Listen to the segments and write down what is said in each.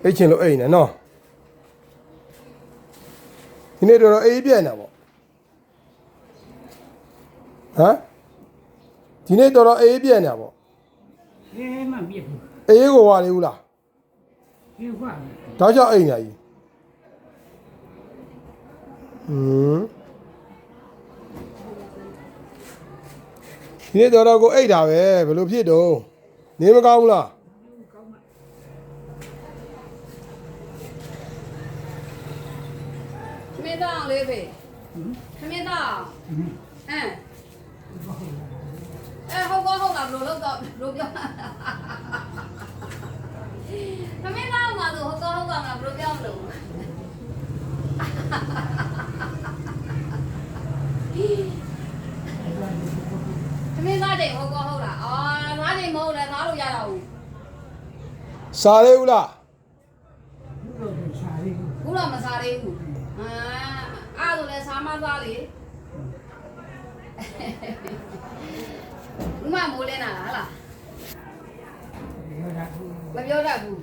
အိတ်ချင်လို့အိတ်နေနော်ဒီနေ့တော့အေးပြက်နေပေါ့ဟမ်ဒီနေ့တော့အေးပြက်နေပေါ့မှပြည့်ဘူးအေးကိုဝါလေဘူးလားဒီကွာတော့ကြောက်အိတ်နေကြီးဒီနေ့တော့ကိုအိတ်တာပဲဘယ်လိုဖြစ်တော့နေမကောင်းဘူးလားခမင်းသားလေးပဲခမင်းသားဟုတ်လားဘလို့လောက်တော့ဘလို့ပြောခမင်းသားမှာဆိုဟုတ်လားမလားဘလို့ပြောမလို့ခမင်းသားတဲ့ဟုတ်လားငါးချိန်မဟုတ်လဲငါလို့ရတာဘူးစားသေးဘူးလားဘူးတော့မစားသေးဘူးအဲ့ဒါလည်းစားမသားလေဥမမိုးလဲနာလားလားမပြောတတ်ဘူး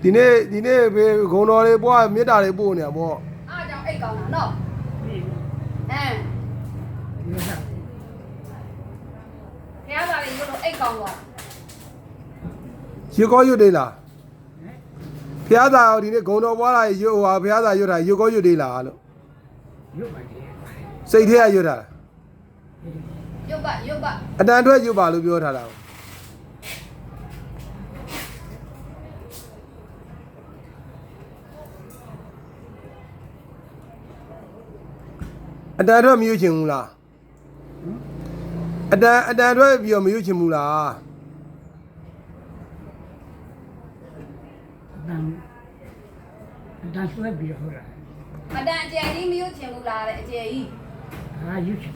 ဒီနေ့ဘယ်ဂုံတော်လေးပွားမေတ္တာလေးပို့နေတာပေါ့အားကြောင့်အိတ်ကောင်းတာနော်ဖះသားလေးရွတ်လို့အိတ်ကောင်းသွားရွတ်ကောရွတ်သေးလားဖះသားရောဒီနေ့ဂုံတော်ပွားလာရွတ်ဟိုဖះသားရွတ်တာရွတ်ကောရွတ်သေးလားလို့ရွတ်ပါတယ်စိတ်ထဲကရွတ်တာရွတ်ပါအတန်ထွက်ရွတ်ပါလို့ပြောထားတာအတန်ထွက်မရွတ်ချင်ဘူးလားအတန်ထွက်ပြီးတော့မရွတ်ချင်ဘူးလားအတန်ဆွဲပြီးဟုတ်လားအတန်အကျယ်ကြီးမရွတ်ချင်ဘူးလားတဲ့အကျယ်ကြီးရွတ်ချင်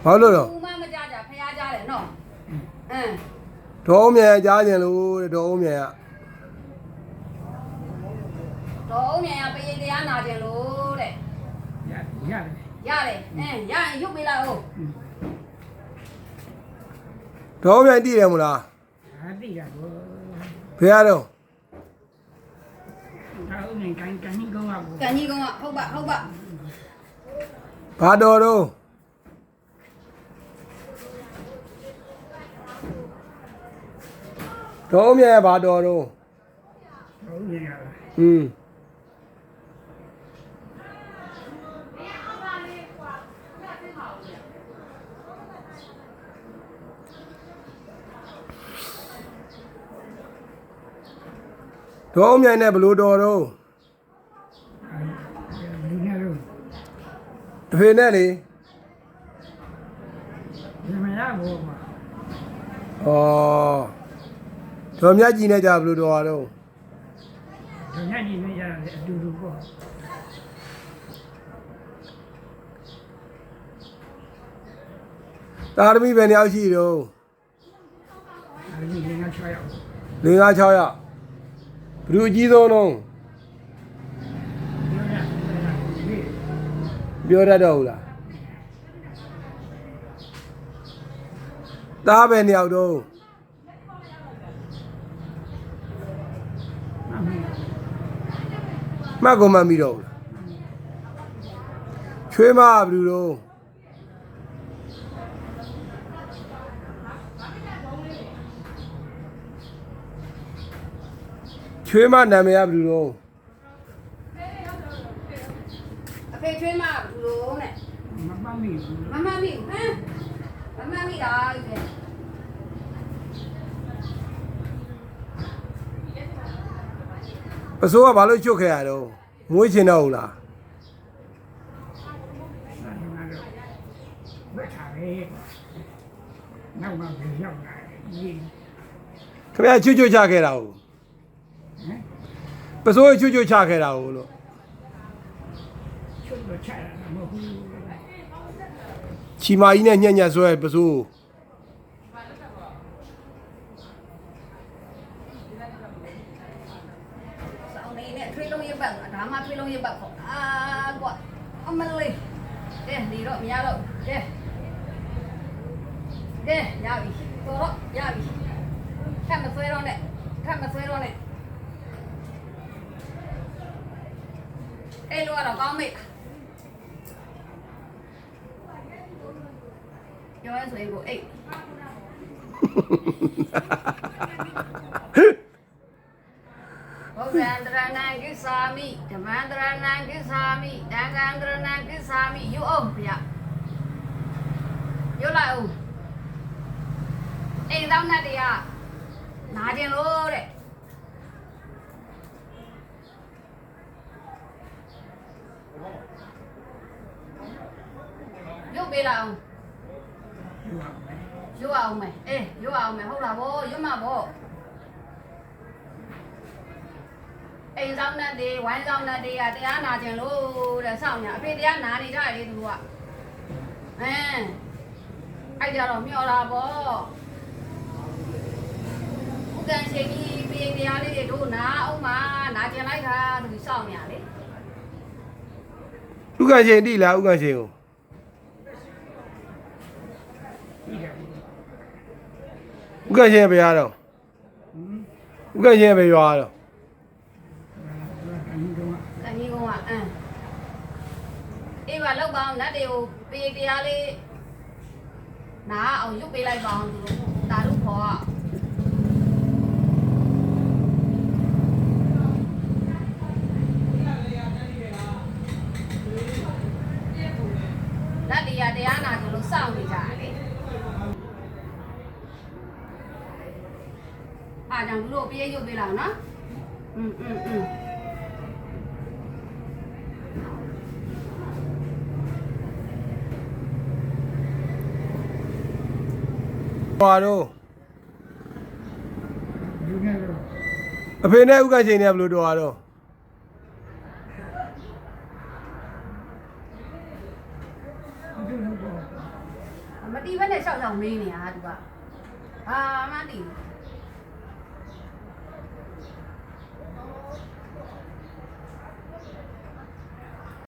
ဘာလို့တော့ဦးမမကြကြဖះကြတယ်နော်ဒေါ်မြန်ကြားကျင်လို့ဒေါ်မြန်ပရိတရားနာကျင်လို့တဲ့ရတယ်ရရင်ရုပ်ပေးလိုက်ဟုတ်ဒေါ်မြန်တည်တယ်မို့လားသိရတော့ဖះတော့ဒါဦးနေကန်ကြီးကုန်းကဟုတ်ပါဘာတော်တော့ဒေါ်မြန်ဘာတော်တော့ဟုတ်နေရတာဒေါ်မြန်နဲ့ဘလို့တော်တော့လူနဲ့လို့တဖေနဲ့လေဒီမရဘူးမှာဒေါ်မြတ်ကြီးနဲ့ကြဘလို့တော်တော့ဒီညကြီးနဲ့ရတယ်အတူတူပေါ့တာသမီပဲနှစ်ယောက်ရှိတော့ဒီငါ6ယောက်6ယောက်ဘလူအကြီးဆုံးတော့ပြောရတော့ဘူးလားတားပဲနှစ်ယောက်တော့မှတ်ကုန်မှမိတော့ဘူးချွေးမဘလူတော့ချွေးမနာမည်ကဘလူတော့အဖေချွေးမဘလူလို့နဲ့မမမီတာပစိုးကဘာလို့ချွတ်ခဲ့ရတော့မွေးချင်တော့ဘူးလားဘယ်ထားလဲနောက်မှရောက်လာခင်ဗျာချွတ်ချခဲ့တာဟုတ်ပစိုးချွတ်ချခဲ့တာဟုတ်လို့ချချတာမဟုတ်ဘူးချီမာကြီးနဲ့ညံ့ညံ့ဆွဲပစိုး ထွေးလုံးရပတ်ဒါမှထွေးလုံးရပတ်ပေါ့ကွာအမလေးကဲဒီတော့မရတော့ကဲ ကဲရပြီတော်တော့ရပြီထပ်မဆွဲတော့နဲ့ထပ်မဆွဲတော့နဲ့အဲ့လိုကတော့ကောင်းမိတ်ပြောရဆိုရင်ကိုအိတ်ဘုရားတရဏံကိသာမိဓမ္မံတရဏံကိသာမိတန်ခါတရဏံကိသာမိယူအောင်ဗျာယူလိုက်အောင်အိမ်သောနဲ့တရားနာကျင်လို့တဲ့ရုပ်ပေးလိုက်အောင်ရုပ်အောင်မယ်အေးရုပ်အောင်မယ်ဟုတ်လားဗောရုပ်မှာဗောအိမ်ဆောင်နဲ့တေးဝိုင်းဆောင်နဲ့တေးကတရားနာကျင်လို့တဲ့စောင့်ညာအဖေတရားနာနေကြတယ်လေသူကအဲ့ကြတော့မျောလာဗောဥက္ကံချိန်ကြီးပြေတရားလေးတွေတို့နာအောင်မနာကျင်လိုက်တာသူစောင့်ညာလေ ဥက္ကဋ္ဌရှင်တိလားဥက္ကဋ္ဌရှင်ကို ပြီးတယ် ဥက္ကဋ္ဌရှင်ဘယ်ရတော့ဥက္ကဋ္ဌရှင်ဘယ်ရွာတော့ တဏီကုန်းကအေးပါလောက်ပါအောင်နတ်တွေကိုပြေတရားလေးနာအောင်ရုပ်ပေးလိုက်ပါအောင်သူတို့ဒါတို့ခေါ်လက်တရားနာကြလို့စောင့်နေကြတယ်လေအားကြောင့်သူတို့ပြေးရုပ်ပေးလာနော်ဟွာတော့ ယူနေတော့ အဖေနဲ့ဥက္ကဋ္ဌရှင်နဲ့ဘယ်လိုတော်ရတော့ ဒီလိုတော့ မတီးဘဲနဲ့ရှောက်ရှောက်မင်းနေရတာသူကအာမတီး